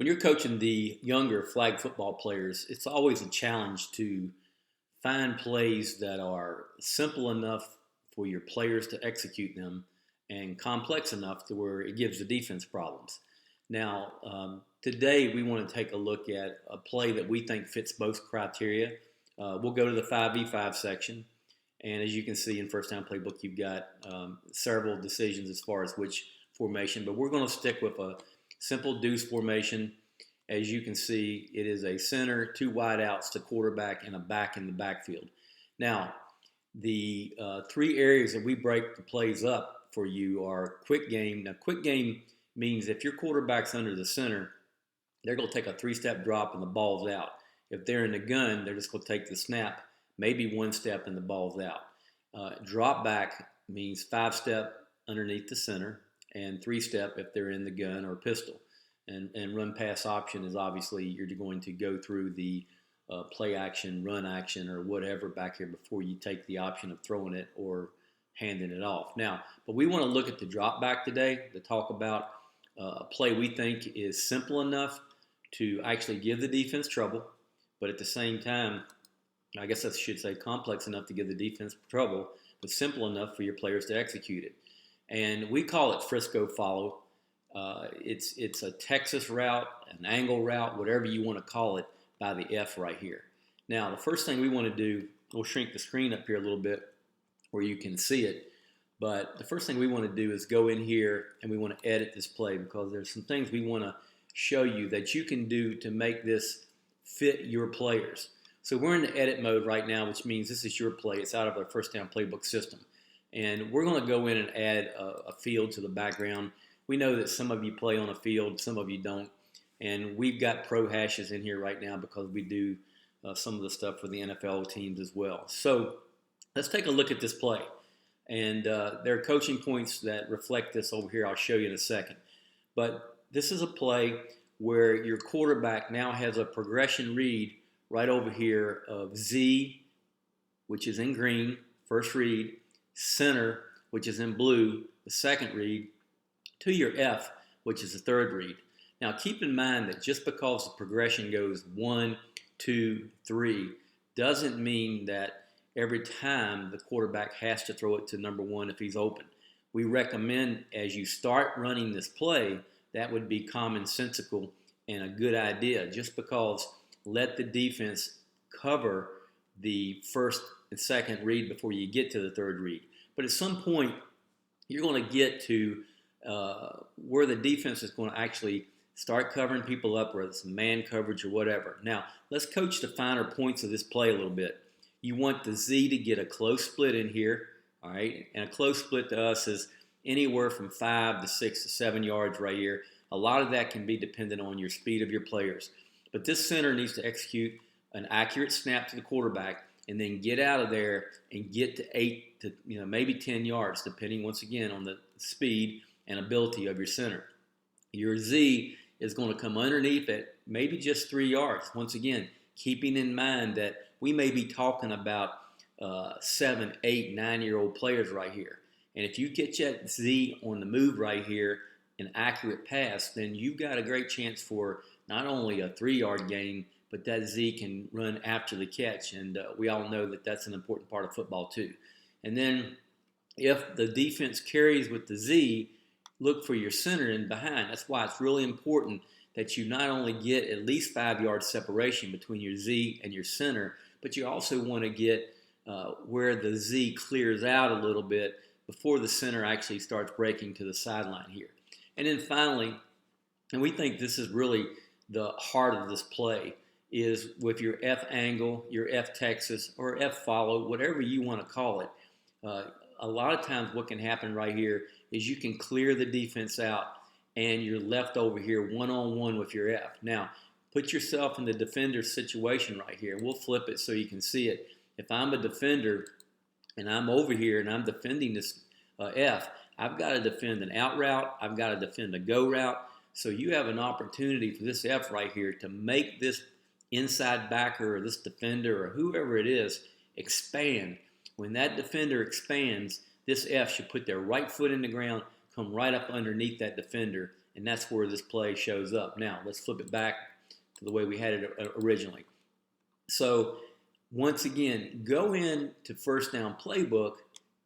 When you're coaching the younger flag football players, it's always a challenge to find plays that are simple enough for your players to execute them and complex enough to where it gives the defense problems. Now, today we want to take a look at a play that we think fits both criteria. We'll go to the 5v5 section. And as you can see in FirstDown PlayBook, you've got several decisions as far as which formation, but we're going to stick with a simple deuce formation. As you can see, it is a center, two wideouts, the quarterback, and a back in the backfield. Now, the three areas that we break the plays up for you are quick game. Now, quick game means if your quarterback's under the center, they're going to take a three-step drop and the ball's out. If they're in the gun, they're just going to take the snap, maybe one step, and the ball's out. Drop back means five-step underneath the center and three-step if they're in the gun or pistol. And run pass option is obviously you're going to go through the play action, run action, or whatever back here before you take the option of throwing it or handing it off. Now, but we want to look at the drop back today to talk about a play we think is simple enough to actually give the defense trouble, but at the same time, I guess I should say complex enough to give the defense trouble, but simple enough for your players to execute it. And we call it Frisco follow. It's a Texas route, an angle route, whatever you want to call it, by the F right here. Now, the first thing we want to do, we'll shrink the screen up here a little bit where you can see it, but the first thing we want to do is go in here and we want to edit this play because there's some things we want to show you that you can do to make this fit your players. So we're in the edit mode right now, which means this is your play. It's out of our FirstDown PlayBook system. And we're going to go in and add a field to the background. We know that some of you play on a field, some of you don't. And we've got pro hashes in here right now because we do some of the stuff for the NFL teams as well. So let's take a look at this play. And there are coaching points that reflect this over here. I'll show you in a second. But this is a play where your quarterback now has a progression read right over here of Z, which is in green, first read, center, which is in blue, the second read, to your F, which is the third read. Now, keep in mind that just because the progression goes 1, 2, 3 doesn't mean that every time the quarterback has to throw it to number 1 if he's open. We recommend as you start running this play, that would be commonsensical and a good idea. Just because let the defense cover the first and second read before you get to the third read. But at some point, you're going to get to where the defense is going to actually start covering people up, whether it's man coverage or whatever. Now, let's coach the finer points of this play a little bit. You want the Z to get a close split in here, all right? And a close split to us is anywhere from 5 to 6 to 7 yards right here. A lot of that can be dependent on your speed of your players. But this center needs to execute an accurate snap to the quarterback and then get out of there and get to 8 to maybe 10 yards, depending once again on the speed and ability of your center. Your Z is going to come underneath it, maybe just 3 yards. Once again, keeping in mind that we may be talking about 7, 8, 9-year-old players right here. And if you get that Z on the move right here, an accurate pass, then you've got a great chance for not only a 3-yard gain, but that Z can run after the catch. And we all know that that's an important part of football too. And then if the defense carries with the Z, look for your center in behind. That's why it's really important that you not only get at least 5 yards separation between your Z and your center, but you also want to get where the Z clears out a little bit before the center actually starts breaking to the sideline here. And then finally, and we think this is really the heart of this play, is with your F angle, your F Texas, or F follow, whatever you want to call it. A lot of times what can happen right here is you can clear the defense out and you're left over here one-on-one with your F. Now, put yourself in the defender's situation right here. We'll flip it so you can see it. If I'm a defender and I'm over here and I'm defending this F, I've got to defend an out route. I've got to defend a go route. So you have an opportunity for this F right here to make this inside backer or this defender or whoever it is expand. When that defender expands, this F should put their right foot in the ground, come right up underneath that defender, and that's where this play shows up. Now, let's flip it back to the way we had it originally. So, once again, go into FirstDown PlayBook,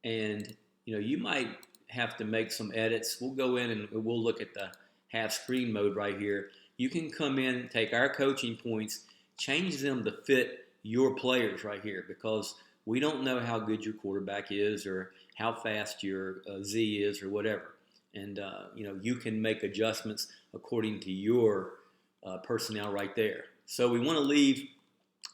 and you might have to make some edits. We'll go in and we'll look at the half screen mode right here. You can come in, take our coaching points, change them to fit your players right here, because we don't know how good your quarterback is or how fast your Z is or whatever. And you can make adjustments according to your personnel right there. So we want to leave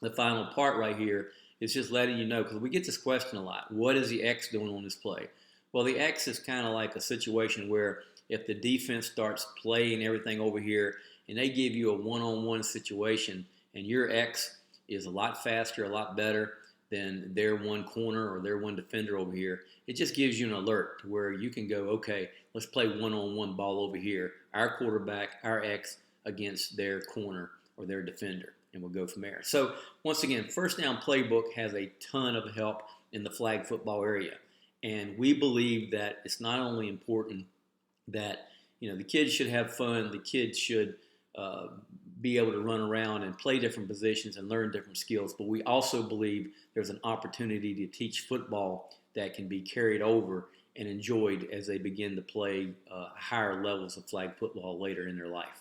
the final part right here is just letting you know, because we get this question a lot. What is the X doing on this play? Well, the X is kind of like a situation where if the defense starts playing everything over here and they give you a one-on-one situation and your X is a lot faster, a lot better than their one corner or their one defender over here, it just gives you an alert to where you can go, okay, let's play one-on-one ball over here. Our quarterback, our X against their corner or their defender, and we'll go from there. So once again, FirstDown PlayBook has a ton of help in the flag football area. And we believe that it's not only important that the kids should have fun, the kids should be able to run around and play different positions and learn different skills, but we also believe there's an opportunity to teach football that can be carried over and enjoyed as they begin to play higher levels of flag football later in their life.